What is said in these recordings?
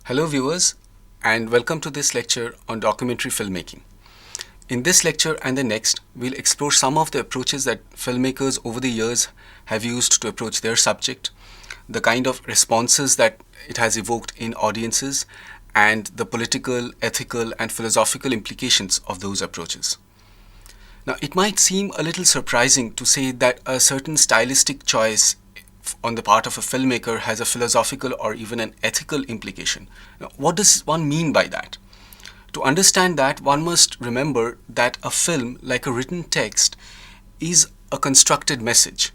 Hello viewers, and welcome to this lecture on documentary filmmaking. In this lecture and the next, we'll explore some of the approaches that filmmakers over the years have used to approach their subject, the kind of responses that it has evoked in audiences, and the political, ethical, and philosophical implications of those approaches. Now, it might seem a little surprising to say that a certain stylistic choice on the part of a filmmaker has a philosophical or even an ethical implication. Now, what does one mean by that? To understand that, one must remember that a film, like a written text, is a constructed message.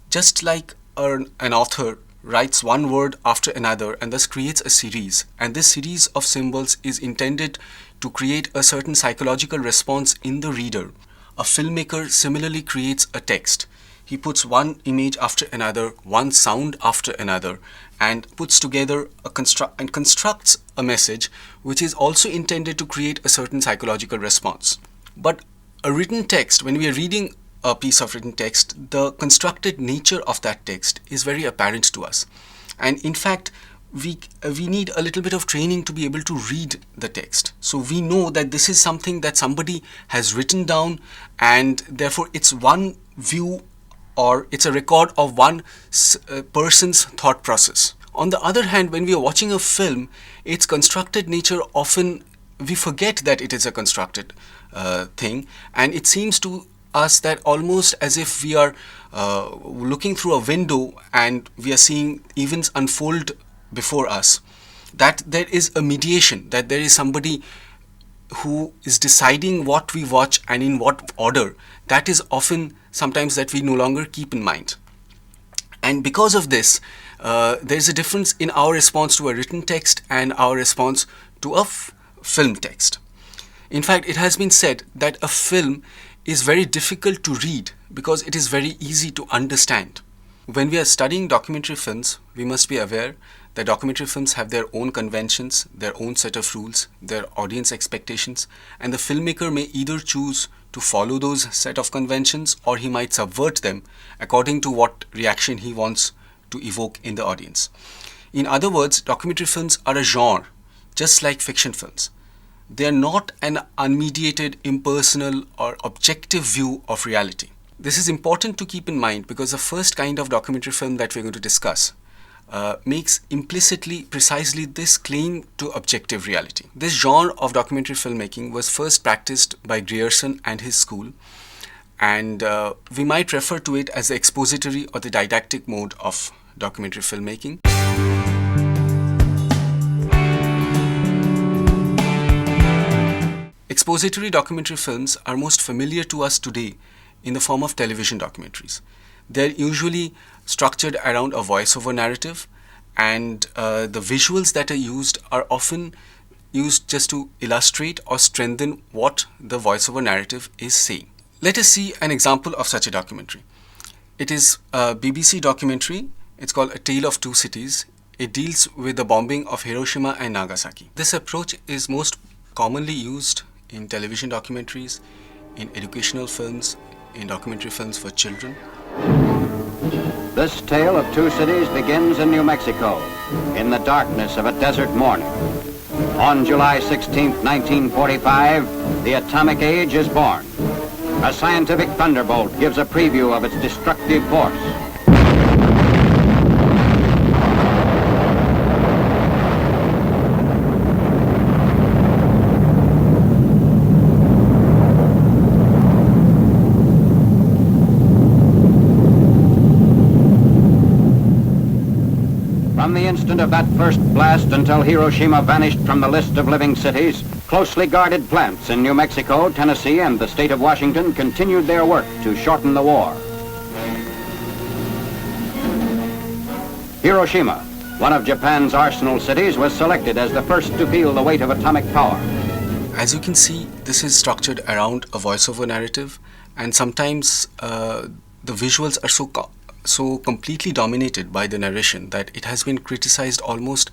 Just like an author writes one word after another and thus creates a series, and this series of symbols is intended to create a certain psychological response in the reader, a filmmaker similarly creates a text. He puts one image after another, one sound after another, and puts together and constructs a message which is also intended to create a certain psychological response. But a written text, when we are reading a piece of written text, the constructed nature of that text is very apparent to us. And in fact, we need a little bit of training to be able to read the text. So we know that this is something that somebody has written down, and therefore it's one view or it's a record of one person's thought process. On the other hand, when we are watching a film, its constructed nature often, we forget that it is a constructed thing, and it seems to us that almost as if we are looking through a window and we are seeing events unfold before us, that there is a mediation, that there is somebody who is deciding what we watch and in what order. That is often sometimes that we no longer keep in mind. And because of this, there is a difference in our response to a written text and our response to a film text. In fact, it has been said that a film is very difficult to read because it is very easy to understand. When we are studying documentary films, we must be aware that documentary films have their own conventions, their own set of rules, their audience expectations, and the filmmaker may either choose to follow those set of conventions or he might subvert them according to what reaction he wants to evoke in the audience. In other words, documentary films are a genre, just like fiction films. They are not an unmediated, impersonal, or objective view of reality. This is important to keep in mind because the first kind of documentary film that we're going to discuss makes implicitly precisely this claim to objective reality. This genre of documentary filmmaking was first practiced by Grierson and his school, and we might refer to it as the expository or the didactic mode of documentary filmmaking. Expository documentary films are most familiar to us today in the form of television documentaries. They're usually structured around a voiceover narrative, and the visuals that are used are often used just to illustrate or strengthen what the voiceover narrative is saying. Let us see an example of such a documentary. It is a BBC documentary. It's called A Tale of Two Cities. It deals with the bombing of Hiroshima and Nagasaki. This approach is most commonly used in television documentaries, in educational films, in documentary films for children. This tale of two cities begins in New Mexico, in the darkness of a desert morning. On July 16, 1945, the atomic age is born. A scientific thunderbolt gives a preview of its destructive force. From the instant of that first blast until Hiroshima vanished from the list of living cities, closely guarded plants in New Mexico, Tennessee, and the state of Washington continued their work to shorten the war. Hiroshima, one of Japan's arsenal cities, was selected as the first to feel the weight of atomic power. As you can see, this is structured around a voiceover narrative, and sometimes the visuals are so completely dominated by the narration that it has been criticized almost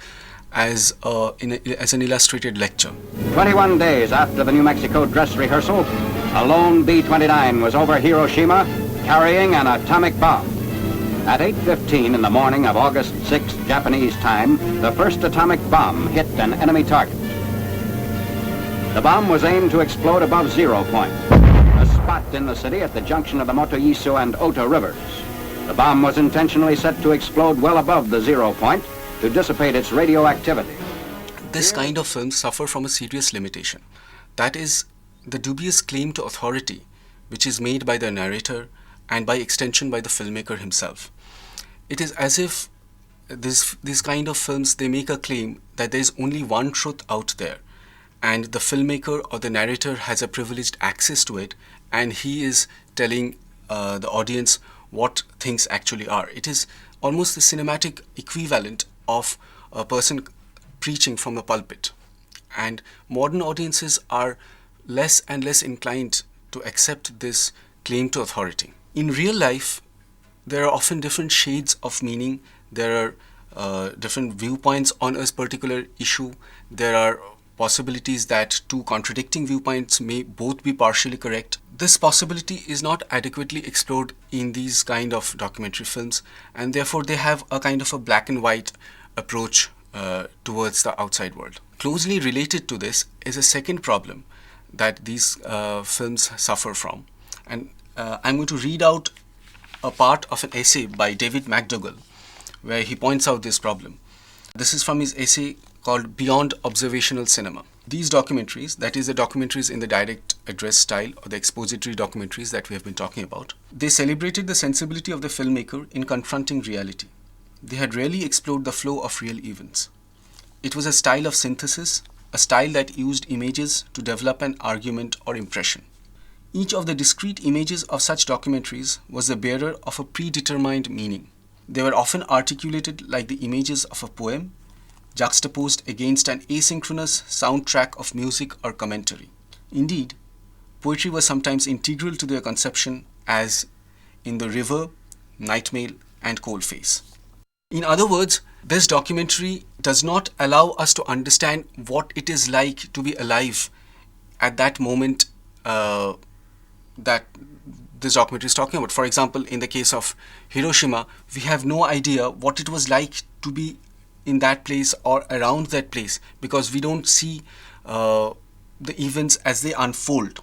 as an illustrated lecture. 21 days after the New Mexico dress rehearsal, a lone B-29 was over Hiroshima carrying an atomic bomb. At 8:15 in the morning of August 6th, Japanese time, the first atomic bomb hit an enemy target. The bomb was aimed to explode above 0 point, a spot in the city at the junction of the Motoyisu and Ota rivers. The bomb was intentionally set to explode well above the 0 point to dissipate its radioactivity. This kind of films suffer from a serious limitation. That is, the dubious claim to authority, which is made by the narrator and by extension by the filmmaker himself. It is as if these kind of films, they make a claim that there is only one truth out there, and the filmmaker or the narrator has a privileged access to it, and he is telling the audience what things actually are. It is almost the cinematic equivalent of a person preaching from the pulpit. And modern audiences are less and less inclined to accept this claim to authority. In real life, there are often different shades of meaning. There are different viewpoints on a particular issue. There are possibilities that two contradicting viewpoints may both be partially correct. This possibility is not adequately explored in these kind of documentary films, and therefore they have a kind of a black and white approach towards the outside world. Closely related to this is a second problem that these films suffer from. And I'm going to read out a part of an essay by David McDougall, where he points out this problem. This is from his essay called Beyond Observational Cinema. These documentaries, that is the documentaries in the direct address style or the expository documentaries that we have been talking about, they celebrated the sensibility of the filmmaker in confronting reality. They had rarely explored the flow of real events. It was a style of synthesis, a style that used images to develop an argument or impression. Each of the discrete images of such documentaries was the bearer of a predetermined meaning. They were often articulated like the images of a poem, juxtaposed against an asynchronous soundtrack of music or commentary. Indeed, poetry was sometimes integral to their conception, as in The River, Nightmail, and Coalface. In other words, this documentary does not allow us to understand what it is like to be alive at that moment that this documentary is talking about. For example, in the case of Hiroshima, we have no idea what it was like to be in that place or around that place, because we don't see the events as they unfold.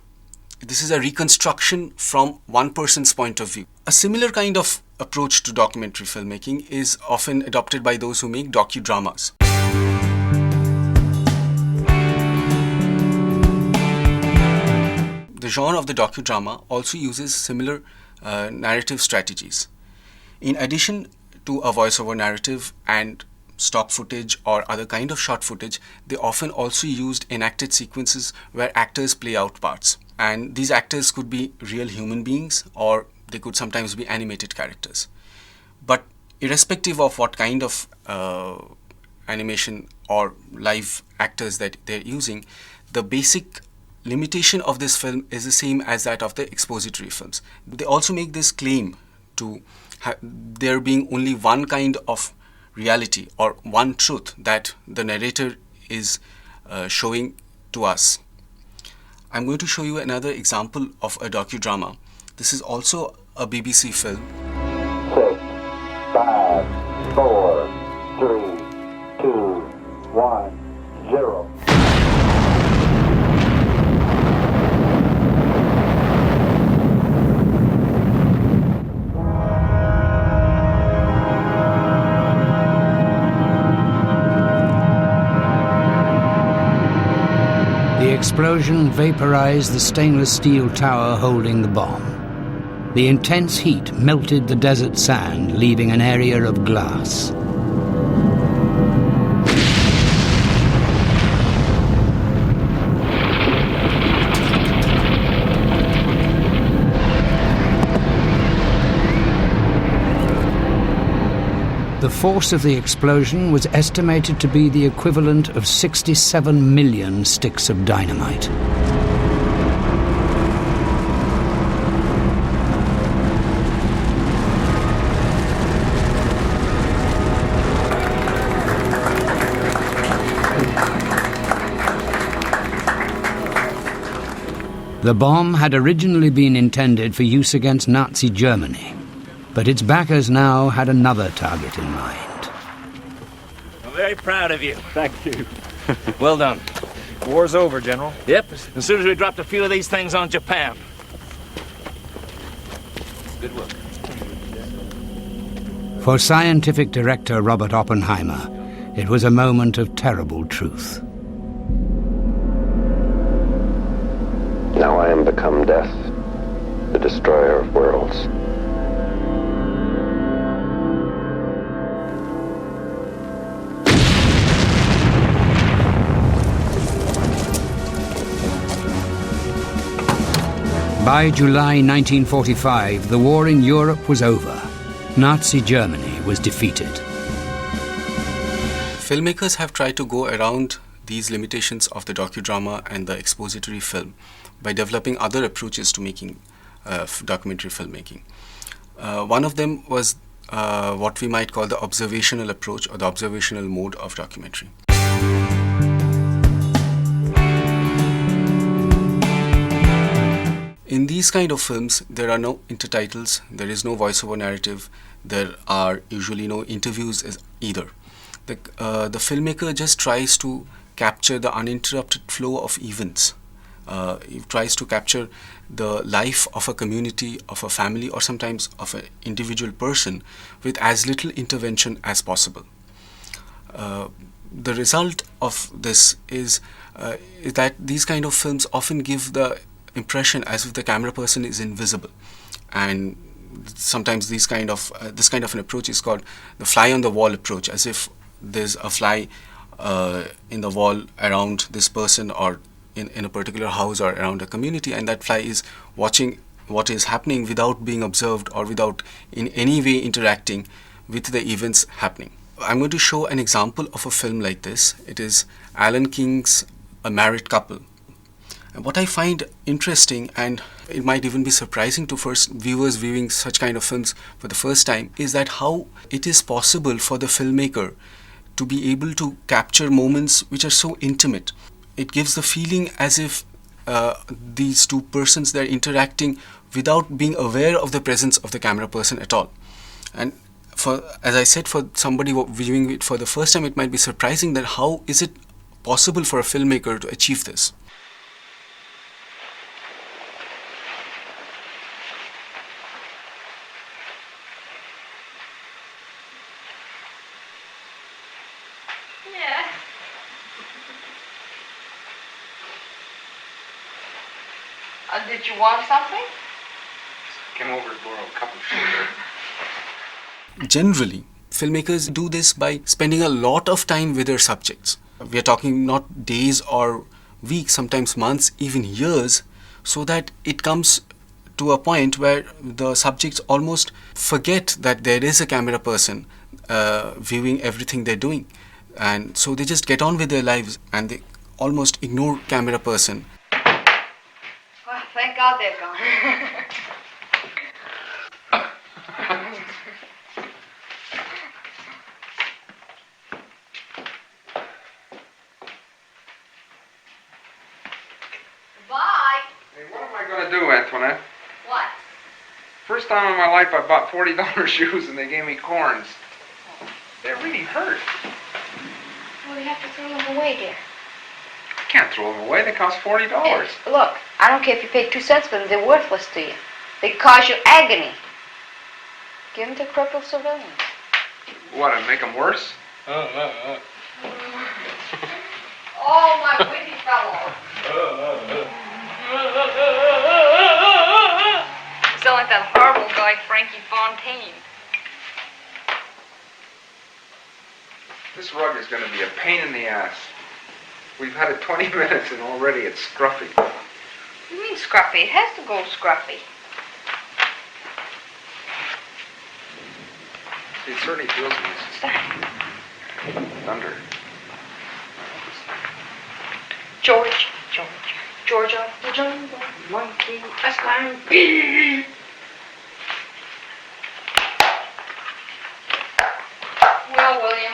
This is a reconstruction from one person's point of view. A similar kind of approach to documentary filmmaking is often adopted by those who make docudramas. The genre of the docudrama also uses similar narrative strategies. In addition to a voiceover narrative and stock footage or other kind of shot footage, they often also used enacted sequences where actors play out parts. And these actors could be real human beings, or they could sometimes be animated characters. But irrespective of what kind of animation or live actors that they're using, the basic limitation of this film is the same as that of the expository films. They also make this claim to there being only one kind of reality or one truth that the narrator is showing to us. I'm going to show you another example of a docudrama. This is also a BBC film. 6, 5, 4, 3, 2, 1, 0. The explosion vaporized the stainless steel tower holding the bomb. The intense heat melted the desert sand, leaving an area of glass. The force of the explosion was estimated to be the equivalent of 67 million sticks of dynamite. The bomb had originally been intended for use against Nazi Germany, But its backers now had another target in mind. I'm very proud of you. Thank you. Well done. War's over, General. Yep, as soon as we dropped a few of these things on Japan. Good work. For scientific director Robert Oppenheimer, it was a moment of terrible truth. Now I am become death, the destroyer of worlds. By July 1945, the war in Europe was over. Nazi Germany was defeated. Filmmakers have tried to go around these limitations of the docudrama and the expository film by developing other approaches to making documentary filmmaking. One of them was what we might call the observational approach or the observational mode of documentary. In these kind of films, there are no intertitles, there is no voiceover narrative, there are usually no interviews either. The filmmaker just tries to capture the uninterrupted flow of events. He tries to capture the life of a community, of a family, or sometimes of an individual person with as little intervention as possible. The result of this is that these kind of films often give the impression as if the camera person is invisible, and sometimes this kind of an approach is called the fly on the wall approach, as if there's a fly in the wall around this person or in a particular house or around a community, and that fly is watching what is happening without being observed or without in any way interacting with the events happening. I'm going to show an example of a film like this. It is Alan King's A Married Couple. And what I find interesting, and it might even be surprising to first viewers viewing such kind of films for the first time, is that how it is possible for the filmmaker to be able to capture moments which are so intimate. It gives the feeling as if these two persons, they're interacting without being aware of the presence of the camera person at all. And as I said, for somebody viewing it for the first time, it might be surprising that how is it possible for a filmmaker to achieve this. Did you want something? Came over to borrow a cup of sugar. Generally, filmmakers do this by spending a lot of time with their subjects. We are talking not days or weeks, sometimes months, even years, so that it comes to a point where the subjects almost forget that there is a camera person viewing everything they're doing. And so they just get on with their lives and they almost ignore camera person. Well, thank God they're gone. Bye. Hey, what am I going to do, Antoinette? What? First time in my life I bought $40 shoes and they gave me corns. They really hurt. Well, you have to throw them away, dear. I can't throw them away. They cost $40. Look, I don't care if you pay 2 cents for them. They're worthless to you. They cause you agony. Give them to crippled civilians. What, to make them worse? Oh, my witty fellow. You sound like that horrible guy, Frankie Fontaine. This rug is going to be a pain in the ass. We've had it 20 minutes and already it's scruffy. What do you mean scruffy? It has to go scruffy. It certainly feels nice. Thunder. George of the jungle, monkey, a slime. Well, William.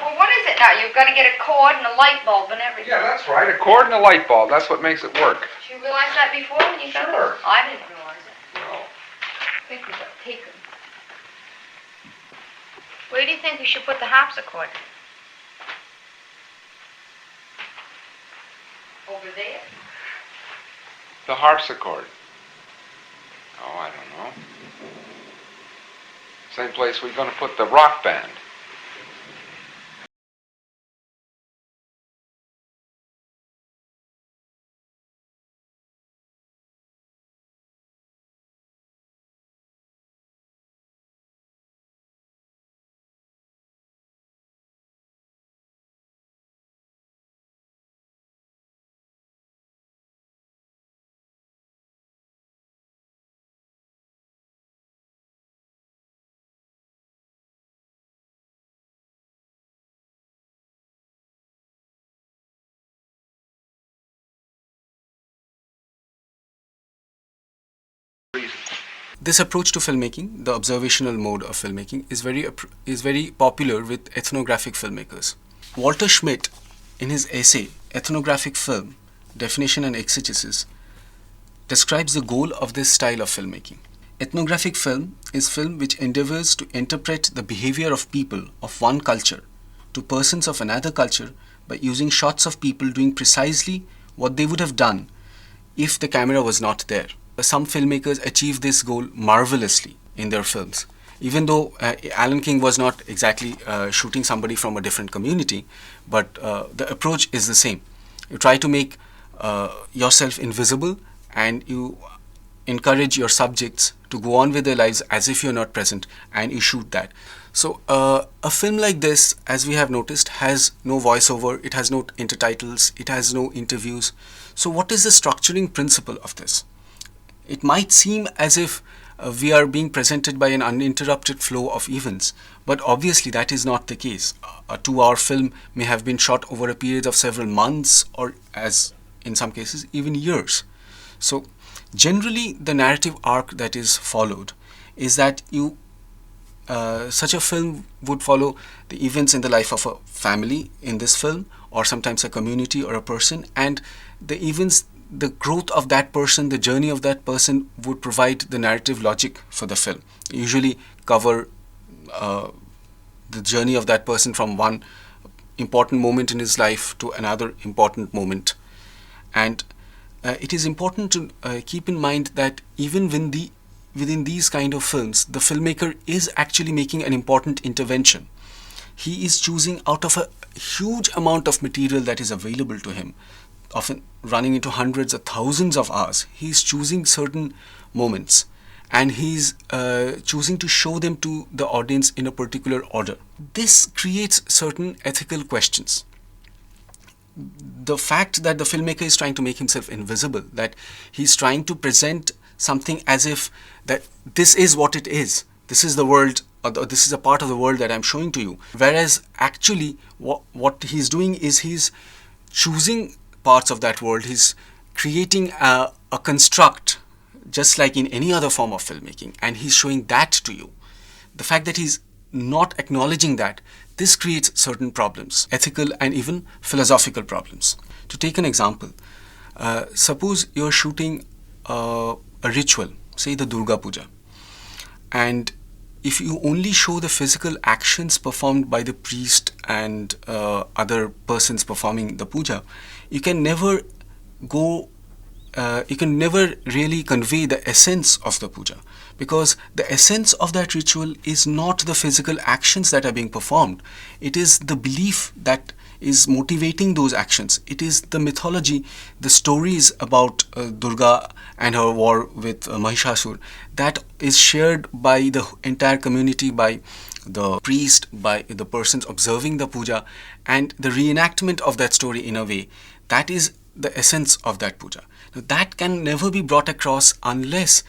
Well, what is it? Now, you've got to get a cord and a light bulb and everything. Yeah, that's right. A cord and a light bulb. That's what makes it work. Did you realize that before when you got Sure. it? I didn't realize it. No. I think we got taken. Where do you think we should put the harpsichord? Over there? The harpsichord. Oh, I don't know. Same place we're going to put the rock band. This approach to filmmaking, the observational mode of filmmaking, is very popular with ethnographic filmmakers. Walter Schmidt, in his essay Ethnographic Film, Definition and Exegesis, describes the goal of this style of filmmaking. Ethnographic film is film which endeavors to interpret the behavior of people of one culture to persons of another culture by using shots of people doing precisely what they would have done if the camera was not there. Some filmmakers achieve this goal marvelously in their films. Even though Alan King was not exactly shooting somebody from a different community, but the approach is the same. You try to make yourself invisible and you encourage your subjects to go on with their lives as if you're not present, and you shoot that. So a film like this, as we have noticed, has no voiceover, it has no intertitles, it has no interviews. So what is the structuring principle of this? It might seem as if we are being presented by an uninterrupted flow of events, but obviously that is not the case. A 2-hour film may have been shot over a period of several months, or as in some cases even years. So generally the narrative arc that is followed is that such a film would follow the events in the life of a family in this film, or sometimes a community or a person, and the events, the growth of that person, the journey of that person would provide the narrative logic for the film. Usually cover the journey of that person from one important moment in his life to another important moment. And it is important to keep in mind that even within these kind of films, the filmmaker is actually making an important intervention. He is choosing out of a huge amount of material that is available to him, often running into hundreds or thousands of hours. He's choosing certain moments and he's choosing to show them to the audience in a particular order. This creates certain ethical questions. The fact that the filmmaker is trying to make himself invisible, that he's trying to present something as if that this is what it is, this is the world, or this is a part of the world that I'm showing to you. Whereas actually what he's doing is he's choosing parts of that world, he's creating a construct just like in any other form of filmmaking, and he's showing that to you. The fact that he's not acknowledging that, this creates certain problems, ethical and even philosophical problems. To take an example, suppose you're shooting a ritual, say the Durga Puja, and if you only show the physical actions performed by the priest and other persons performing the puja, you can never really convey the essence of the puja, because the essence of that ritual is not the physical actions that are being performed. It is the belief that is motivating those actions. It is the mythology, the stories about Durga and her war with Mahishasur that is shared by the entire community, by the priest, by the persons observing the puja, and the reenactment of that story in a way. That is the essence of that puja. Now, that can never be brought across unless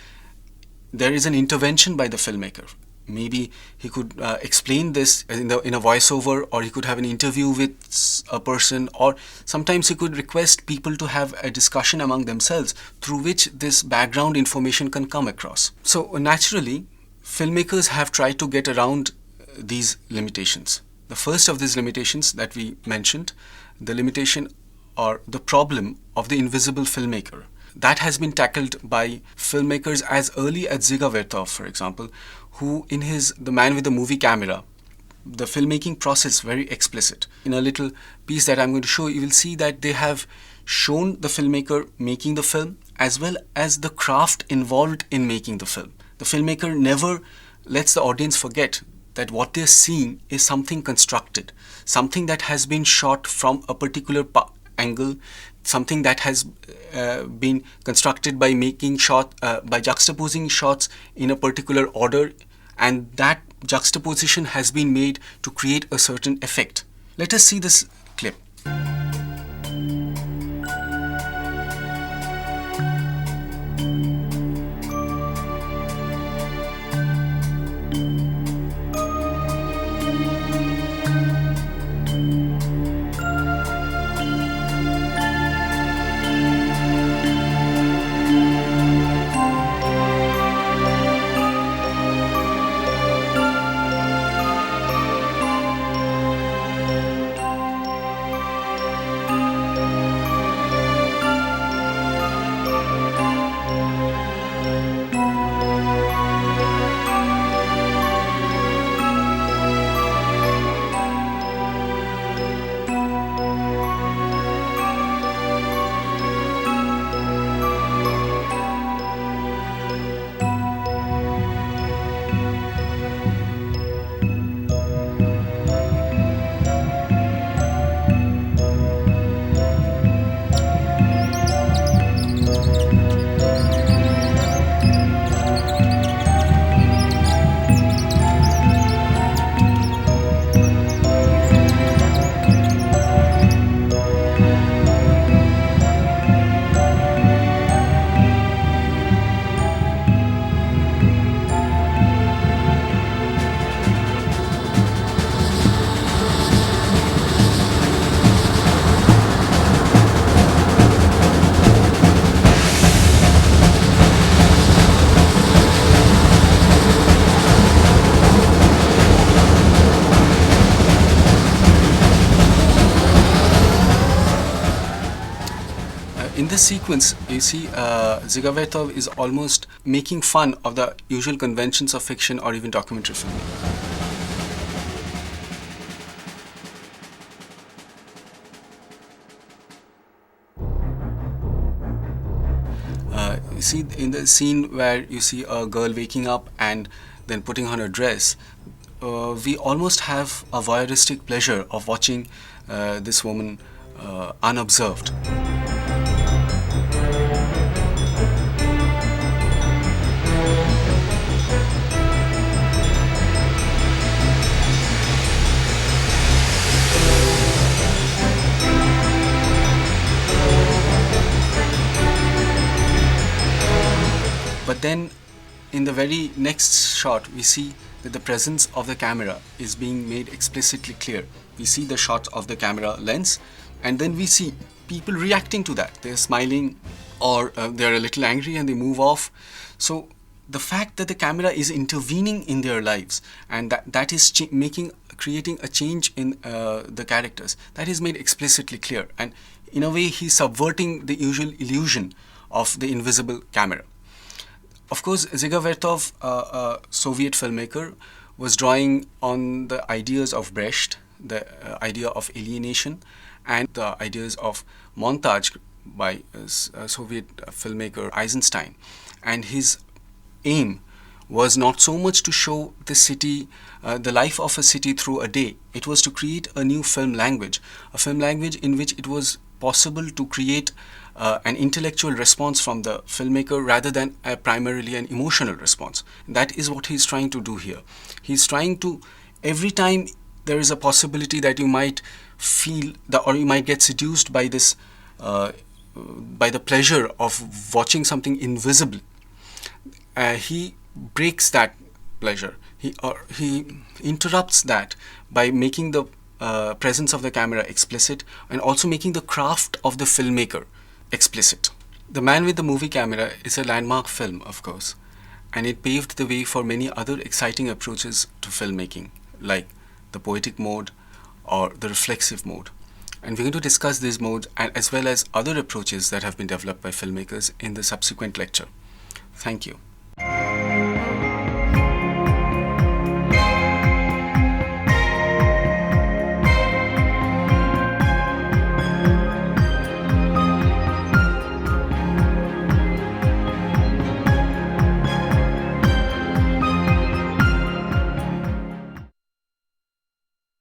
there is an intervention by the filmmaker. Maybe he could explain this in a voiceover, or he could have an interview with a person, or sometimes he could request people to have a discussion among themselves through which this background information can come across. So naturally, filmmakers have tried to get around these limitations. The first of these limitations that we mentioned, the limitation or the problem of the invisible filmmaker. That has been tackled by filmmakers as early as Dziga Vertov, for example, who in his The Man with the Movie Camera, the filmmaking process very explicit. In a little piece that I'm going to show, you will see that they have shown the filmmaker making the film as well as the craft involved in making the film. The filmmaker never lets the audience forget that what they're seeing is something constructed, something that has been shot from a particular angle, something that has been constructed by by juxtaposing shots in a particular order, and that juxtaposition has been made to create a certain effect. Let us see this clip. In this sequence, you see Dziga Vertov is almost making fun of the usual conventions of fiction or even documentary film. You see in the scene where you see a girl waking up and then putting on her dress, we almost have a voyeuristic pleasure of watching this woman unobserved. But then in the very next shot, we see that the presence of the camera is being made explicitly clear. We see the shots of the camera lens, and then we see people reacting to that. They're smiling, or they're a little angry and they move off. So the fact that the camera is intervening in their lives, and that is creating a change in the characters, that is made explicitly clear. And in a way, he's subverting the usual illusion of the invisible camera. Of course, Dziga Vertov, a Soviet filmmaker, was drawing on the ideas of Brecht, the idea of alienation, and the ideas of montage by Soviet filmmaker Eisenstein. And his aim was not so much to show the city, the life of a city through a day. It was to create a new film language, a film language in which it was possible to create an intellectual response from the filmmaker rather than primarily an emotional response. That is what he's trying to do here. He's trying to, every time there is a possibility that you might feel or you might get seduced by this, by the pleasure of watching something invisible, he breaks that pleasure. He interrupts that by making the presence of the camera explicit and also making the craft of the filmmaker explicit. The Man with the Movie Camera is a landmark film, of course, and it paved the way for many other exciting approaches to filmmaking, like the poetic mode, or the reflexive mode. And we're going to discuss these modes and as well as other approaches that have been developed by filmmakers in the subsequent lecture. Thank you.